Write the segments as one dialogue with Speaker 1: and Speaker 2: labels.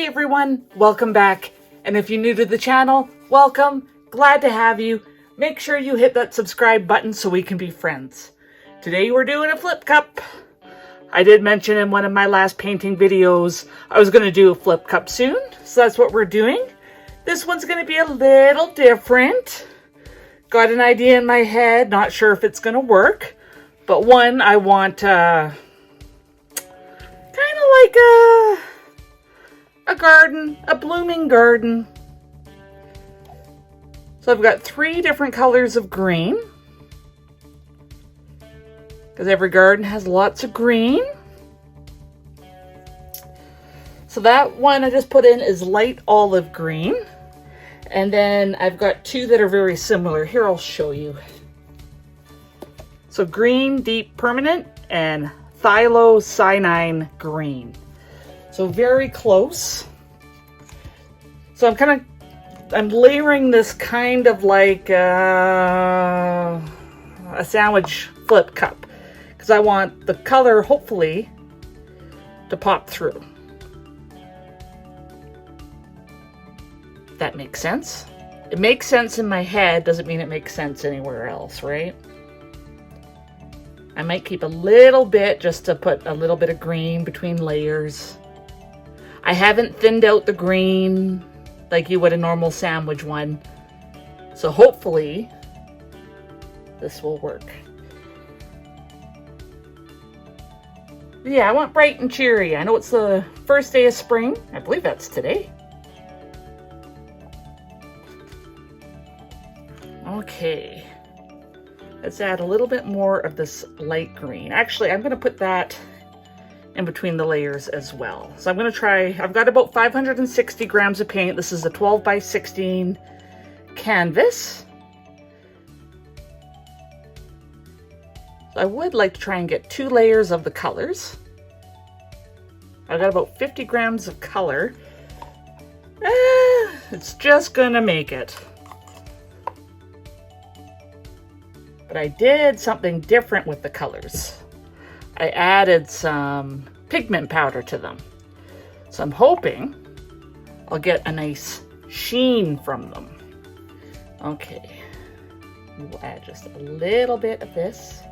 Speaker 1: everyone, welcome back. And if you're new to the channel, welcome, glad to have you. Make sure you hit that subscribe button so we can be friends. Today we're doing a flip cup. I did mention in one of my last painting videos I was going to do a flip cup soon, so that's what we're doing. This one's going to be a little different. Got an idea in my head, not sure if it's going to work, but one, I want kind of like a garden, a blooming garden. So I've got 3 different colors of green, because every garden has lots of green. So that one I just put in is light olive green. And then I've got 2 that are very similar. Here, I'll show you. So green deep permanent and cyanine green. So very close. So I'm layering this kind of like a sandwich flip cup, because I want the color hopefully to pop through. That makes sense. It makes sense in my head, doesn't mean it makes sense anywhere else, right? I might keep a little bit just to put a little bit of green between layers. I haven't thinned out the green like you would a normal sandwich one. So hopefully this will work. Yeah, I want bright and cheery. I know it's the first day of spring. I believe that's today. Okay, let's add a little bit more of this light green. Actually, I'm going to put that in between the layers as well. So I'm going to try, I've got about 560 grams of paint. This is a 12 by 16 canvas. So I would like to try and get 2 layers of the colors. I've got about 50 grams of color. It's just going to make it. But I did something different with the colors. I added some pigment powder to them. So I'm hoping I'll get a nice sheen from them. Okay, we'll add just a little bit of this.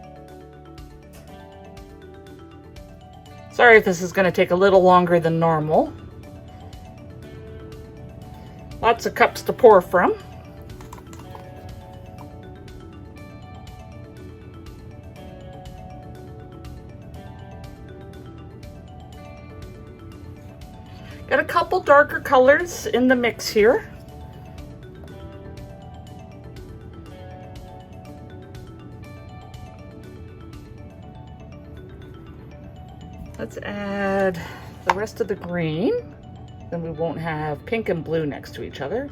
Speaker 1: Sorry if this is going to take a little longer than normal. Lots of cups to pour from. Got a couple darker colors in the mix here. Let's add the rest of the green. Then we won't have pink and blue next to each other.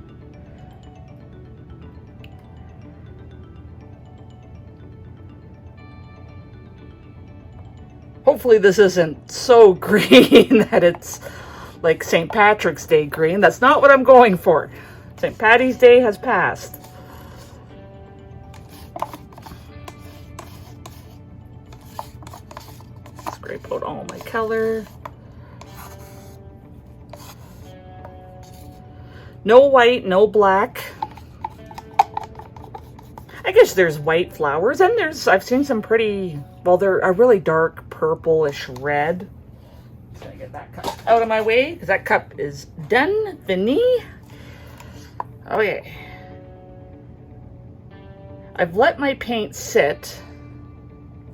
Speaker 1: Hopefully this isn't so green that it's like St. Patrick's Day green. That's not what I'm going for. St. Patty's Day has passed. Scrape out all my color. No white, no black. I guess there's white flowers, and I've seen some pretty, well, they're a really dark purplish red. Gonna get that cup out of my way because that cup is done. Fini. Okay. I've let my paint sit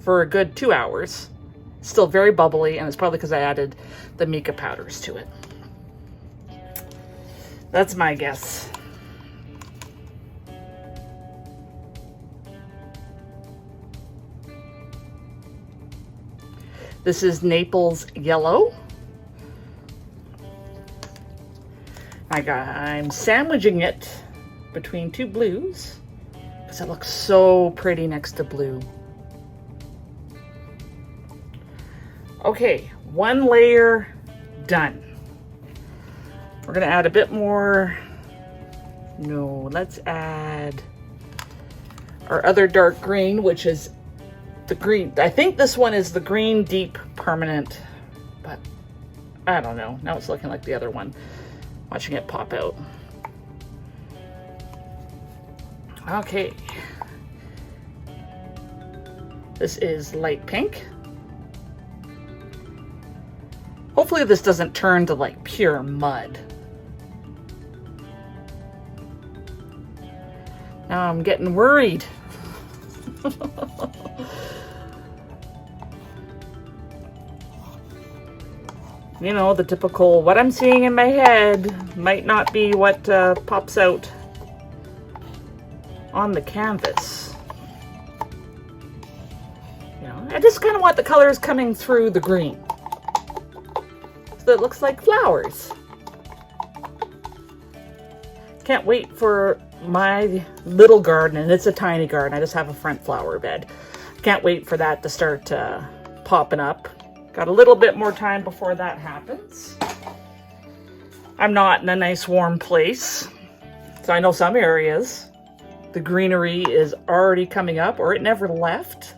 Speaker 1: for a good 2 hours. Still very bubbly, and it's probably because I added the mica powders to it. That's my guess. This is Naples Yellow. I'm sandwiching it between 2 blues because it looks so pretty next to blue. Okay, 1 layer done. We're gonna add a bit more. No, let's add our other dark green, which is the green. I think this one is the green deep permanent, but I don't know. Now it's looking like the other one. Watching it pop out. Okay. This is light pink. Hopefully this doesn't turn to like pure mud. Now I'm getting worried. You know, the typical, what I'm seeing in my head might not be what pops out on the canvas. You know, I just kind of want the colors coming through the green. So it looks like flowers. Can't wait for my little garden, and it's a tiny garden. I just have a front flower bed. Can't wait for that to start popping up. Got a little bit more time before that happens. I'm not in a nice warm place. So I know some areas, the greenery is already coming up, or it never left.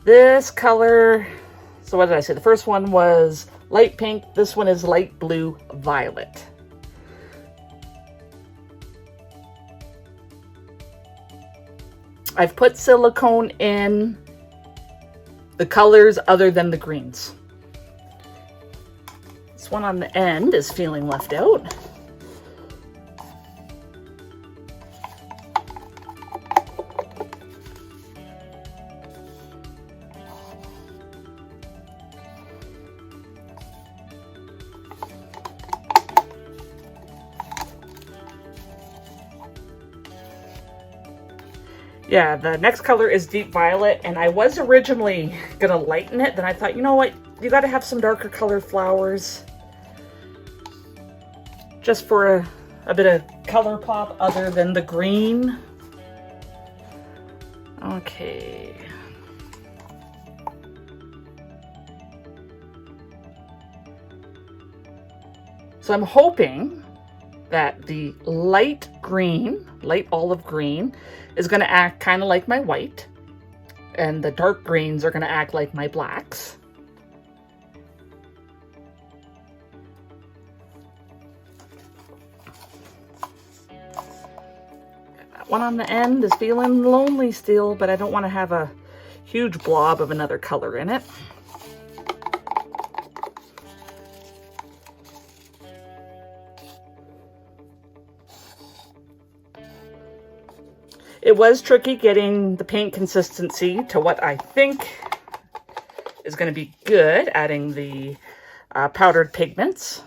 Speaker 1: This color, so what did I say? The first one was light pink. This one is light blue violet. I've put silicone in the colors other than the greens. This one on the end is feeling left out. Yeah, the next color is deep violet, and I was originally gonna lighten it, then I thought, you know what, you gotta have some darker colored flowers just for a bit of color pop other than the green. Okay. So I'm hoping that the light green, light olive green, is going to act kind of like my white, and the dark greens are going to act like my blacks. That one on the end is feeling lonely still, but I don't want to have a huge blob of another color in it. It was tricky getting the paint consistency to what I think is going to be good, adding the powdered pigments.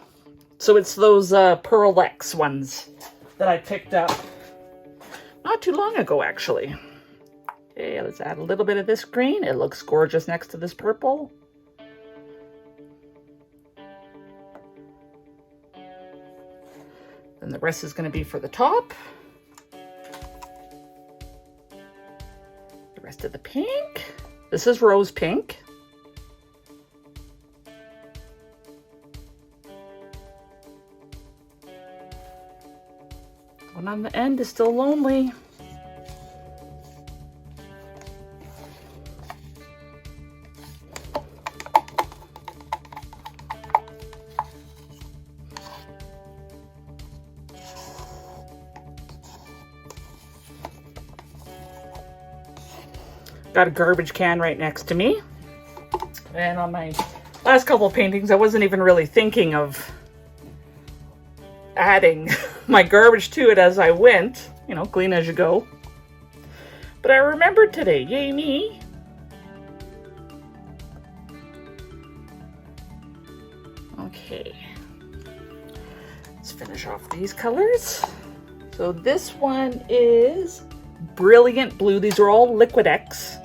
Speaker 1: So it's those Acrylic ones that I picked up not too long ago, actually. Okay, let's add a little bit of this green. It looks gorgeous next to this purple. Then the rest is going to be for the top. Rest of the pink. This is rose pink. One on the end is still lonely. Got a garbage can right next to me. And on my last couple of paintings, I wasn't even really thinking of adding my garbage to it as I went. You know, clean as you go. But I remembered today, yay me. Okay. Let's finish off these colors. So this one is Brilliant Blue. These are all liquitex.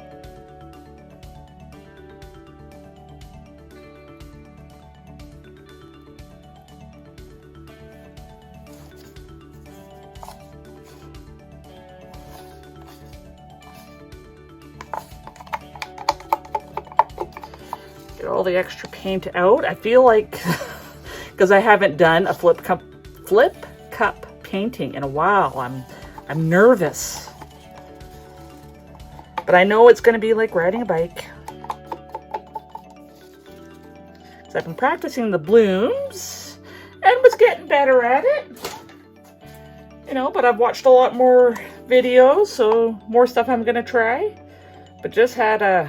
Speaker 1: Get all the extra paint out. I feel like, because I haven't done a flip cup painting in a while, I'm nervous. But I know it's going to be like riding a bike. So I've been practicing the blooms and was getting better at it. You know, but I've watched a lot more videos, so more stuff I'm going to try. But just had a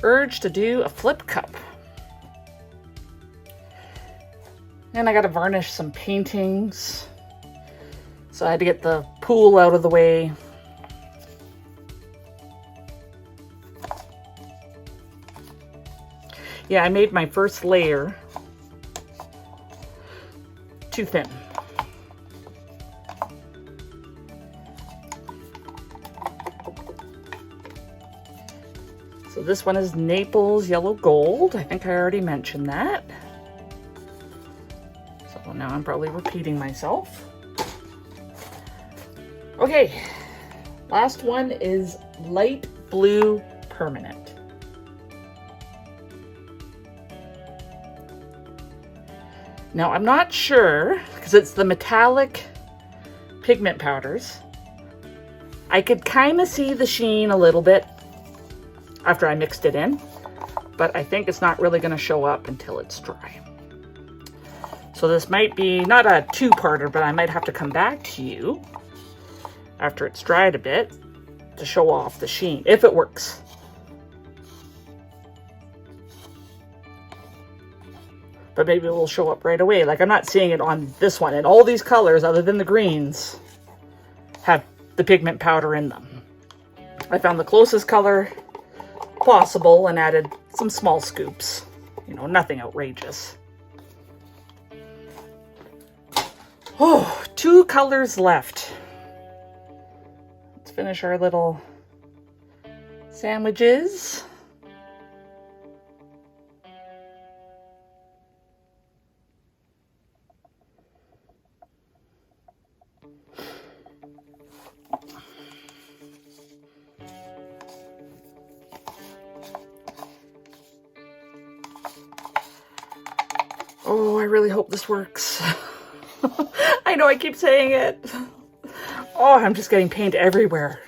Speaker 1: urge to do a flip cup. And I got to varnish some paintings. So I had to get the pool out of the way. Yeah, I made my first layer too thin. So this one is Naples Yellow Gold. I think I already mentioned that. So now I'm probably repeating myself. Okay, last one is Light Blue Permanent. Now I'm not sure, because it's the metallic pigment powders. I could kind of see the sheen a little bit after I mixed it in, but I think it's not really going to show up until it's dry. So this might be not a two-parter, but I might have to come back to you after it's dried a bit to show off the sheen, if it works. But maybe it will show up right away. Like, I'm not seeing it on this one. And all these colors, other than the greens, have the pigment powder in them. I found the closest color possible and added some small scoops. You know, nothing outrageous. Oh, 2 colors left. Let's finish our little sandwiches. Oh, I really hope this works. I know I keep saying it. Oh, I'm just getting paint everywhere.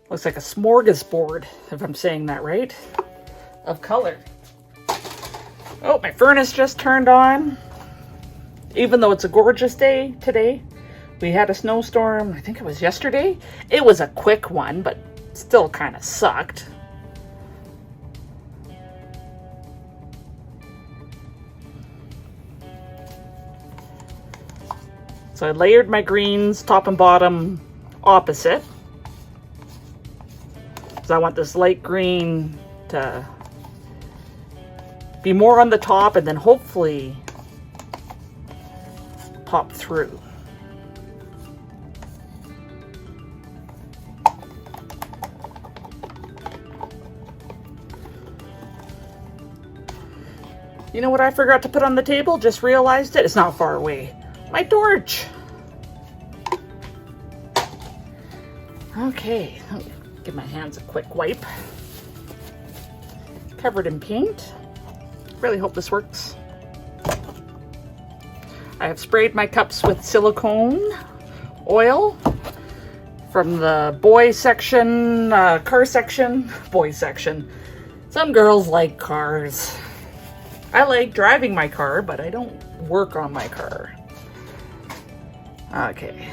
Speaker 1: Looks like a smorgasbord, if I'm saying that right, of color. Oh, my furnace just turned on. Even though it's a gorgeous day today. We had a snowstorm, I think it was yesterday. It was a quick one, but still kind of sucked. So I layered my greens top and bottom opposite. So I want this light green to be more on the top and then hopefully pop through. You know what I forgot to put on the table? Just realized it. It's not far away. My torch. Okay, give my hands a quick wipe. Covered in paint. Really hope this works. I have sprayed my cups with silicone oil from the boy section, car section, boy section. Some girls like cars. I like driving my car, but I don't work on my car. Okay.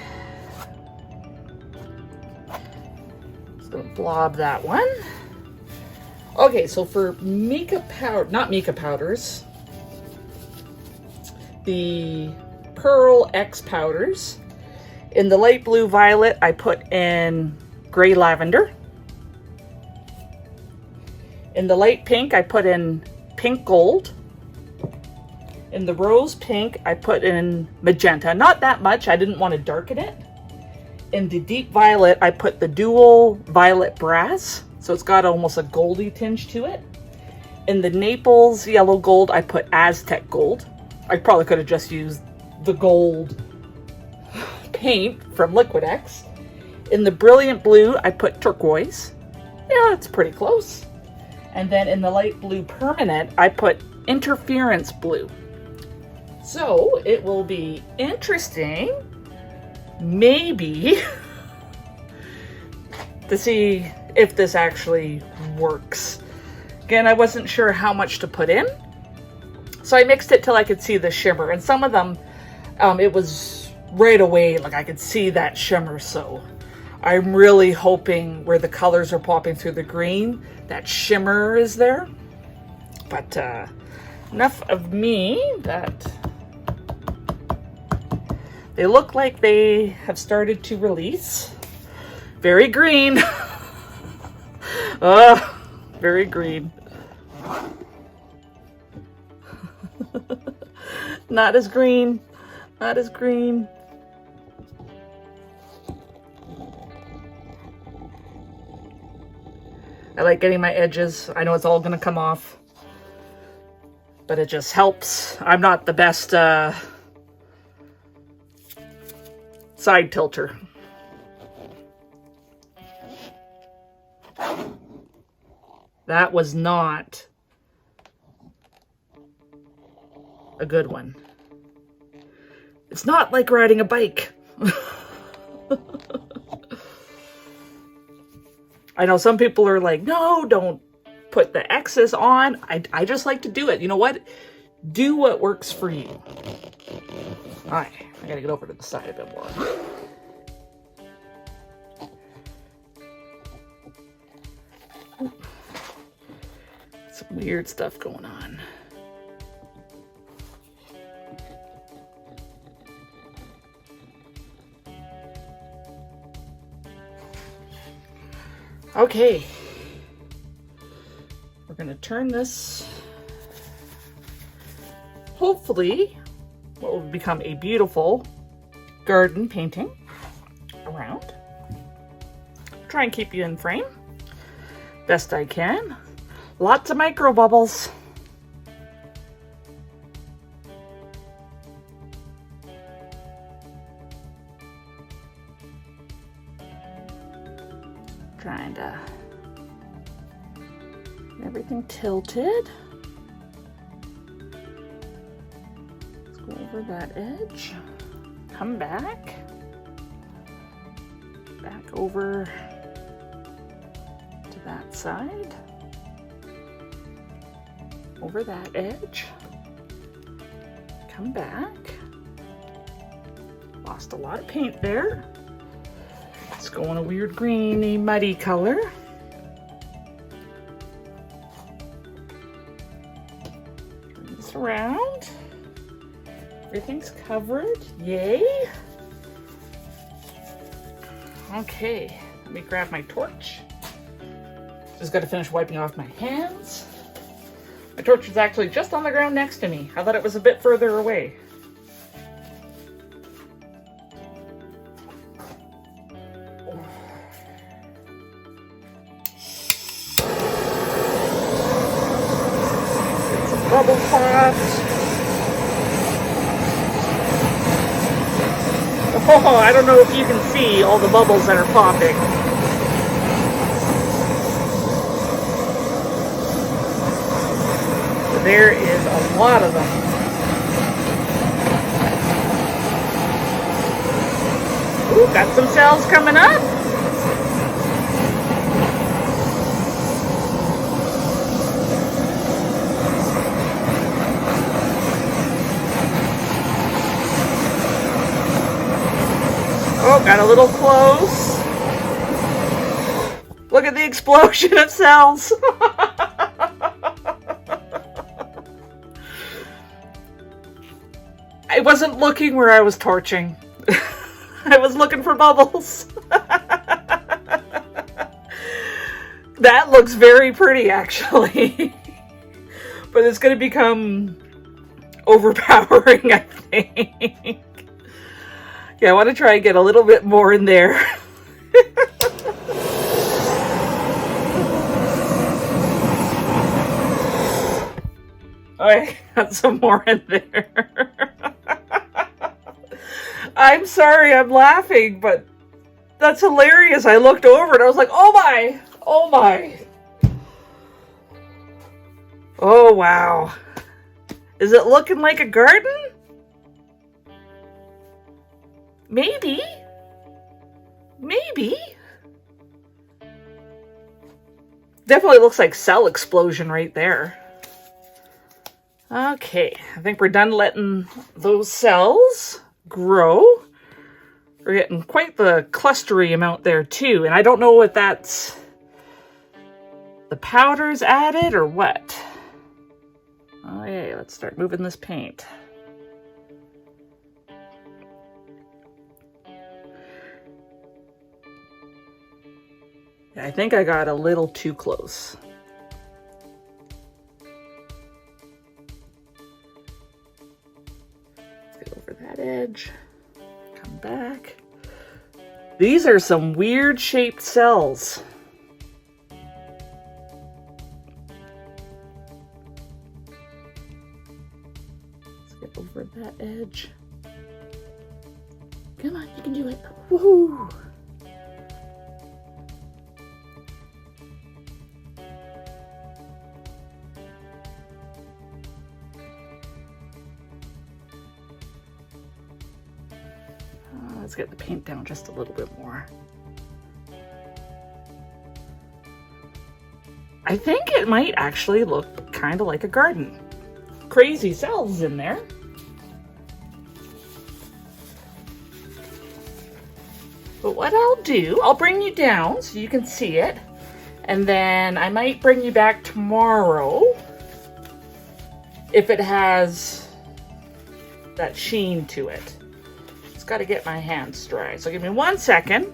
Speaker 1: Just gonna blob that one. Okay, so for mica powder, not mica powders, the Pearl X powders. In the light blue violet, I put in gray lavender. In the light pink, I put in pink gold. In the rose pink, I put in magenta. Not that much, I didn't want to darken it. In the deep violet, I put the dual violet brass. So it's got almost a goldy tinge to it. In the Naples yellow gold, I put Aztec gold. I probably could have just used the gold paint from Liquitex. In the brilliant blue, I put turquoise. Yeah, it's pretty close. And then in the light blue permanent, I put interference blue. So it will be interesting, maybe, to see if this actually works. Again, I wasn't sure how much to put in, so I mixed it till I could see the shimmer. And some of them, it was right away, like I could see that shimmer. So I'm really hoping where the colors are popping through the green, that shimmer is there. But enough of me. That they look like they have started to release. Very green. Very green. Not as green. Not as green. I like getting my edges. I know it's all gonna come off, but it just helps. I'm not the best side tilter. That was not a good one. It's not like riding a bike. I know some people are like, no, don't put the X's on. I just like to do it. You know what? Do what works for you. All right, I gotta get over to the side a bit more. Some weird stuff going on. Okay, we're going to turn this, hopefully, what will become a beautiful garden painting around. Try and keep you in frame best I can. Lots of micro bubbles. Trying to get everything tilted. Let's go over that edge. Come back. Back over to that side. Over that edge. Come back. Lost a lot of paint there. Let's go in a weird greeny, muddy color. Turn this around. Everything's covered. Yay. Okay, let me grab my torch. Just got to finish wiping off my hands. My torch is actually just on the ground next to me. I thought it was a bit further away. Bubble pot. Oh, I don't know if you can see all the bubbles that are popping. But there is a lot of them. Ooh, got some cells coming up. Oh, got a little close. Look at the explosion of cells. I wasn't looking where I was torching. I was looking for bubbles. That looks very pretty, actually. But it's going to become overpowering, I think. Yeah, I want to try and get a little bit more in there. I got some more in there. I'm sorry, I'm laughing, but that's hilarious. I looked over and I was like, oh my, oh my. Oh, wow. Is it looking like a garden? Maybe. Maybe. Definitely looks like cell explosion right there. Okay, I think we're done letting those cells grow. We're getting quite the clustery amount there too, and I don't know if that's the powders added or what. Okay, let's start moving this paint. I think I got a little too close. Let's get over that edge. Come back. These are some weird shaped cells. Let's get over that edge. Come on, you can do it. Woohoo! Let's get the paint down just a little bit more. I think it might actually look kind of like a garden. Crazy cells in there. But what I'll do, I'll bring you down so you can see it. And then I might bring you back tomorrow if it has that sheen to it. Got to get my hands dry. So give me 1 second.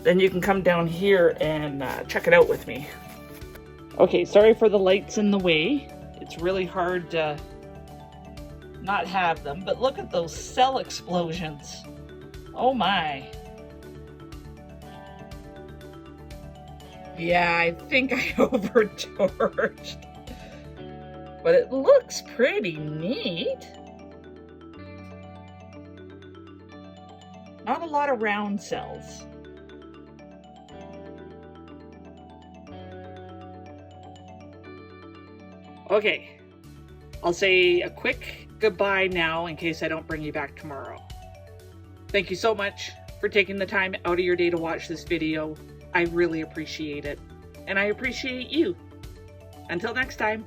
Speaker 1: Then you can come down here and check it out with me. Okay, sorry for the lights in the way. It's really hard to not have them, but look at those cell explosions. Oh my. Yeah, I think I overtorched. But it looks pretty neat. Not a lot of round cells. Okay, I'll say a quick goodbye now in case I don't bring you back tomorrow. Thank you so much for taking the time out of your day to watch this video. I really appreciate it. And I appreciate you. Until next time.